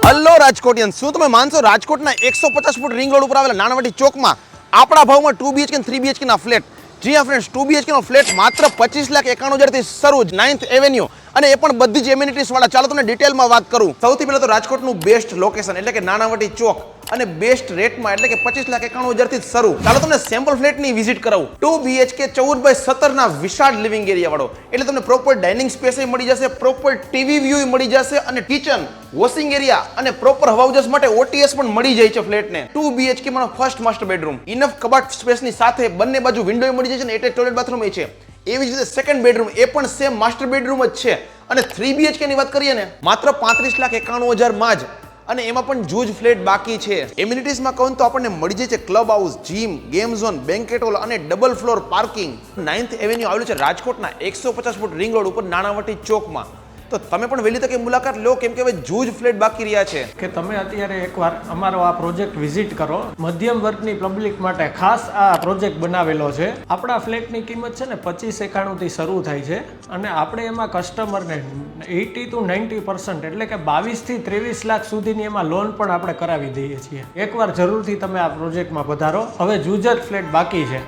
Hello Rajkotian, શું તમે માનશો રાજકોટના 150 ફૂટ રિંગ રોડ ઉપર આવેલા નાનાવટી ચોકમાં આપણા ભાવમાં 2 BHK અને 3 BHK ના ફ્લેટ? જી હા ફ્રેન્ડ્સ, 2 BHK નો ફ્લેટ માત્ર 25,91,000 થી શરૂ, 9th એવેન્યુ, અને એ પણ બધી જ એમ્યુનિટીઝ વાળા. ચાલો તમને ડિટેલમાં વાત કરું. સૌથી પહેલા તો રાજકોટનું બેસ્ટ લોકેશન એટલે કે નાનાવટી ચોક અને બેસ્ટ રેટમાં એટલે કે 25,91,000 થી શરૂ. ચાલો તમને સેમ્પલ ફ્લેટની વિઝિટ કરાવું. 2 BHK 14/17 ના વિશાળ લિવિંગ એરિયા વાળો, એટલે તમને પ્રોપર ડાઇનિંગ સ્પેસ મળી જશે, પ્રોપર ટીવી વ્યૂ મળી જશે, અને કિચન, વોશિંગ એરિયા અને પ્રોપર હાઉસેસ માટે OTS પણ મળી જાય છે ફ્લેટને. 2 BHK માં ફર્સ્ટ માસ્ટર બેડરૂમ, ઇનફ કબાટ સ્પેસની સાથે બંને બાજુ વિન્ડો મળી જાય છે અને એટેચ ટોયલેટ બાથરૂમ છે. એવી જ રીતે સેકન્ડ બેડરૂમ એ પણ સેમ માસ્ટર બેડરૂમ જ છે. અને 3 BHK ની વાત કરીએ ને, માત્ર 35,91,000 માં જ, અને એમાં પણ જૂજ ફ્લેટ બાકી છે. એમ્યુનિટીઝમાં કહું તો આપણને મળી જાય છે club house, gym, game zone, banquet hall અને double floor parking. 9th avenue આવેલું છે રાજકોટના 150 ફૂટ રિંગ રોડ ઉપર નાનાવટી ચોકમાં. તો તમે પણ વહેલી તકે મુલાકાત લો, કેમ કે હવે જૂજ ફ્લેટ બાકી રહ્યા છે. કે તમે અત્યારે એકવાર અમારો આ પ્રોજેક્ટ વિઝિટ કરો. મધ્યમ વર્ગની પબ્લિક માટે ખાસ આ પ્રોજેક્ટ બનાવેલો છે. આપણા ફ્લેટની કિંમત છે ને 25,91 થી શરૂ થાય છે, અને આપણે એમાં કસ્ટમરને 80 to 90% એટલે કે 22 થી 23 લાખ સુધીની એમાં લોન પણ આપણે કરાવી દઈએ છીએ. એકવાર જરૂરથી તમે આ પ્રોજેક્ટમાં પધારો. હવે જૂજ જ ફ્લેટ બાકી છે.